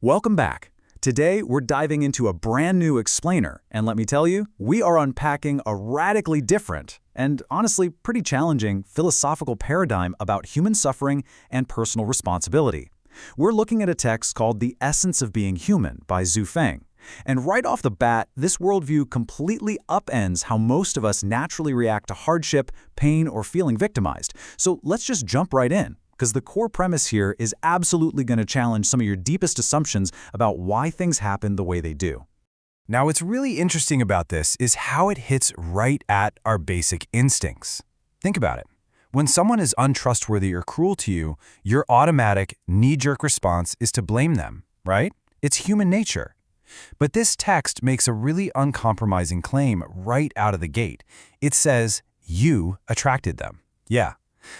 Welcome back. Today, we're diving into a brand new explainer, and let me tell you, we are unpacking a radically different and honestly pretty challenging philosophical paradigm about human suffering and personal responsibility. We're looking at a text called The Essence of Being Human by Zhu Feng. And right off the bat, this worldview completely upends how most of us naturally react to hardship, pain, or feeling victimized. So let's just jump right in, because the core premise here is absolutely going to challenge some of your deepest assumptions about why things happen the way they do. Now, what's really interesting about this is how it hits right at our basic instincts. Think about it. When someone is untrustworthy or cruel to you, your automatic, knee-jerk response is to blame them, right? It's human nature. But this text makes a really uncompromising claim right out of the gate. It says, you attracted them. Yeah.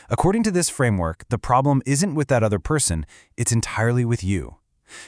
According to this framework, the problem isn't with that other person, it's entirely with you.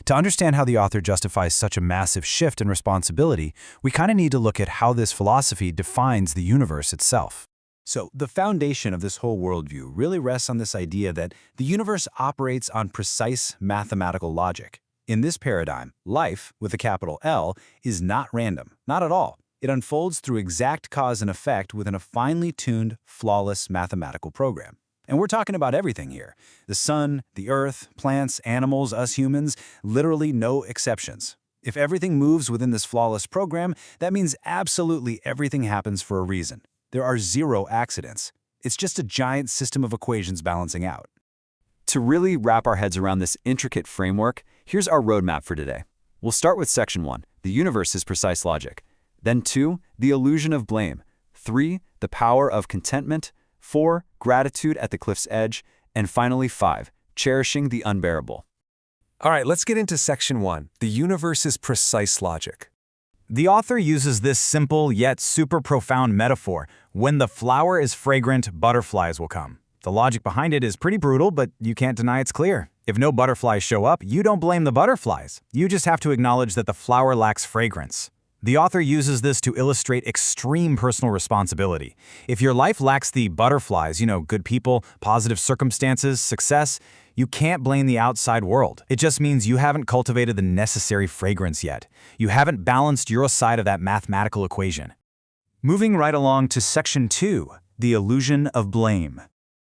To understand how the author justifies such a massive shift in responsibility, we kind of need to look at how this philosophy defines the universe itself. So, the foundation of this whole worldview really rests on this idea that the universe operates on precise mathematical logic. In this paradigm, life, with a capital L, is not random, not at all. It unfolds through exact cause and effect within a finely tuned, flawless mathematical program. And we're talking about everything here. The sun, the earth, plants, animals, us humans, literally no exceptions. If everything moves within this flawless program, that means absolutely everything happens for a reason. There are zero accidents. It's just a giant system of equations balancing out. To really wrap our heads around this intricate framework, here's our roadmap for today. We'll start with Section 1, the universe is precise logic. Then 2, the illusion of blame. 3, the power of contentment. 4, gratitude at the cliff's edge. And finally 5, cherishing the unbearable. All right, let's get into Section 1, the universe's precise logic. The author uses this simple yet super profound metaphor. When the flower is fragrant, butterflies will come. The logic behind it is pretty brutal, but you can't deny it's clear. If no butterflies show up, you don't blame the butterflies. You just have to acknowledge that the flower lacks fragrance. The author uses this to illustrate extreme personal responsibility. If your life lacks the butterflies, good people, positive circumstances, success, you can't blame the outside world. It just means you haven't cultivated the necessary fragrance yet. You haven't balanced your side of that mathematical equation. Moving right along to Section 2, the illusion of blame.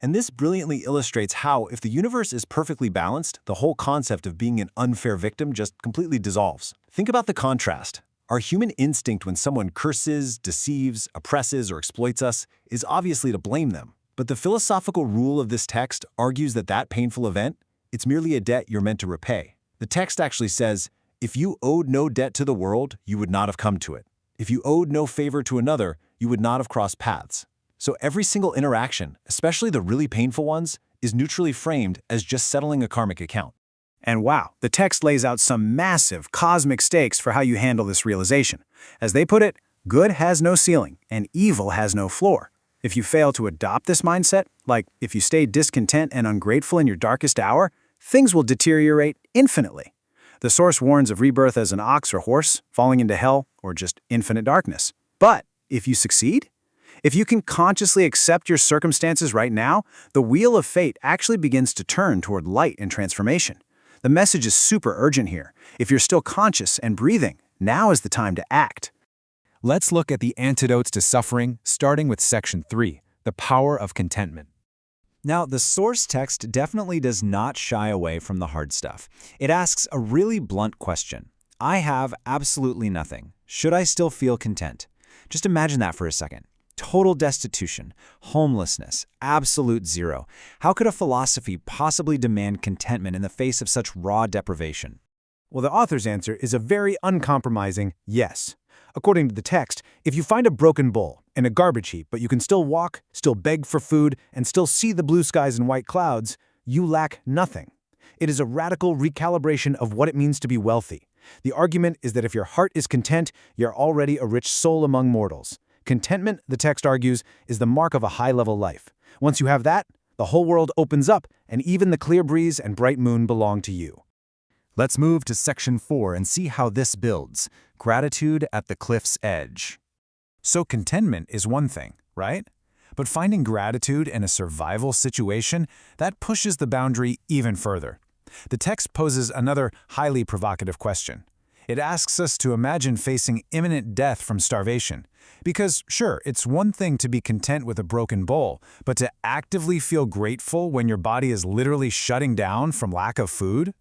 And this brilliantly illustrates how, if the universe is perfectly balanced, the whole concept of being an unfair victim just completely dissolves. Think about the contrast. Our human instinct when someone curses, deceives, oppresses, or exploits us is obviously to blame them. But the philosophical rule of this text argues that that painful event, it's merely a debt you're meant to repay. The text actually says, if you owed no debt to the world, you would not have come to it. If you owed no favor to another, you would not have crossed paths. So every single interaction, especially the really painful ones, is neutrally framed as just settling a karmic account. And wow, the text lays out some massive cosmic stakes for how you handle this realization. As they put it, good has no ceiling and evil has no floor. If you fail to adopt this mindset, like if you stay discontent and ungrateful in your darkest hour, things will deteriorate infinitely. The source warns of rebirth as an ox or horse, falling into hell, or just infinite darkness. But if you succeed, if you can consciously accept your circumstances right now, the wheel of fate actually begins to turn toward light and transformation. The message is super urgent here. If you're still conscious and breathing, now is the time to act. Let's look at the antidotes to suffering, starting with Section 3, the power of contentment. Now, the source text definitely does not shy away from the hard stuff. It asks a really blunt question. I have absolutely nothing. Should I still feel content? Just imagine that for a second. Total destitution, homelessness, absolute zero. How could a philosophy possibly demand contentment in the face of such raw deprivation? Well, the author's answer is a very uncompromising yes. According to the text, if you find a broken bowl and a garbage heap, but you can still walk, still beg for food, and still see the blue skies and white clouds, you lack nothing. It is a radical recalibration of what it means to be wealthy. The argument is that if your heart is content, you're already a rich soul among mortals. Contentment, the text argues, is the mark of a high-level life. Once you have that, the whole world opens up, and even the clear breeze and bright moon belong to you. Let's move to Section 4 and see how this builds. Gratitude at the cliff's edge. So contentment is one thing, right? But finding gratitude in a survival situation, that pushes the boundary even further. The text poses another highly provocative question. It asks us to imagine facing imminent death from starvation. Because, sure, it's one thing to be content with a broken bowl, but to actively feel grateful when your body is literally shutting down from lack of food?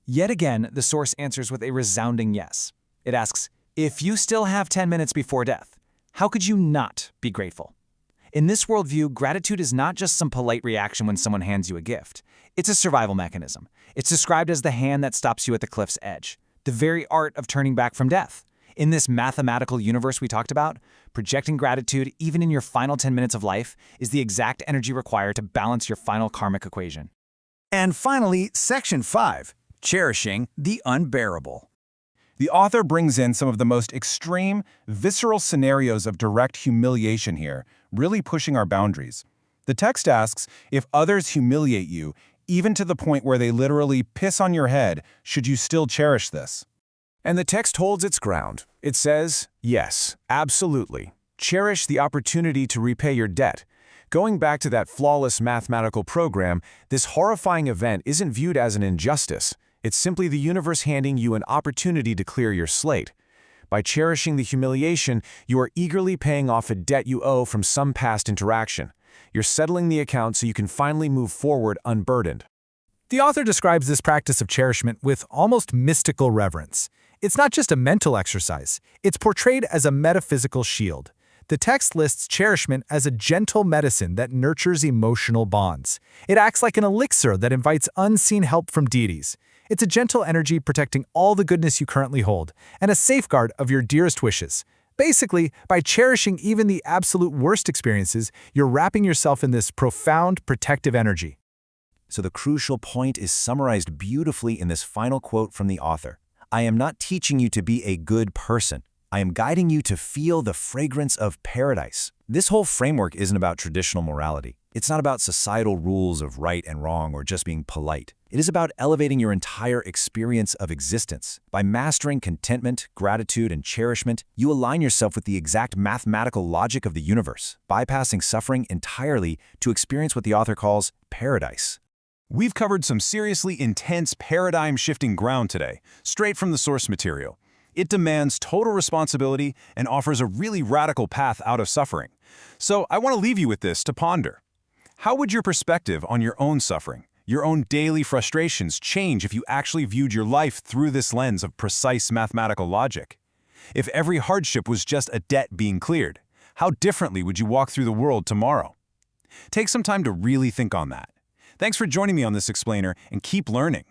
Yet again, the source answers with a resounding yes. It asks, if you still have 10 minutes before death, how could you not be grateful? In this worldview, gratitude is not just some polite reaction when someone hands you a gift. It's a survival mechanism. It's described as the hand that stops you at the cliff's edge, the very art of turning back from death. In this mathematical universe we talked about, projecting gratitude even in your final 10 minutes of life is the exact energy required to balance your final karmic equation. And finally, Section 5, cherishing the unbearable. The author brings in some of the most extreme, visceral scenarios of direct humiliation here, really pushing our boundaries. The text asks, if others humiliate you, even to the point where they literally piss on your head, should you still cherish this? And the text holds its ground. It says, yes, absolutely. Cherish the opportunity to repay your debt. Going back to that flawless mathematical program, this horrifying event isn't viewed as an injustice. It's simply the universe handing you an opportunity to clear your slate. By cherishing the humiliation, you are eagerly paying off a debt you owe from some past interaction. You're settling the account so you can finally move forward unburdened. The author describes this practice of cherishment with almost mystical reverence. It's not just a mental exercise, it's portrayed as a metaphysical shield. The text lists cherishment as a gentle medicine that nurtures emotional bonds. It acts like an elixir that invites unseen help from deities. It's a gentle energy protecting all the goodness you currently hold, and a safeguard of your dearest wishes. Basically, by cherishing even the absolute worst experiences, you're wrapping yourself in this profound, protective energy. So the crucial point is summarized beautifully in this final quote from the author. I am not teaching you to be a good person. I am guiding you to feel the fragrance of paradise. This whole framework isn't about traditional morality. It's not about societal rules of right and wrong or just being polite. It is about elevating your entire experience of existence. By mastering contentment, gratitude, and cherishment, you align yourself with the exact mathematical logic of the universe, bypassing suffering entirely to experience what the author calls paradise. We've covered some seriously intense paradigm-shifting ground today, straight from the source material. It demands total responsibility and offers a really radical path out of suffering. So I want to leave you with this to ponder. How would your perspective on your own suffering, your own daily frustrations change if you actually viewed your life through this lens of precise mathematical logic? If every hardship was just a debt being cleared, how differently would you walk through the world tomorrow? Take some time to really think on that. Thanks for joining me on this explainer, and keep learning.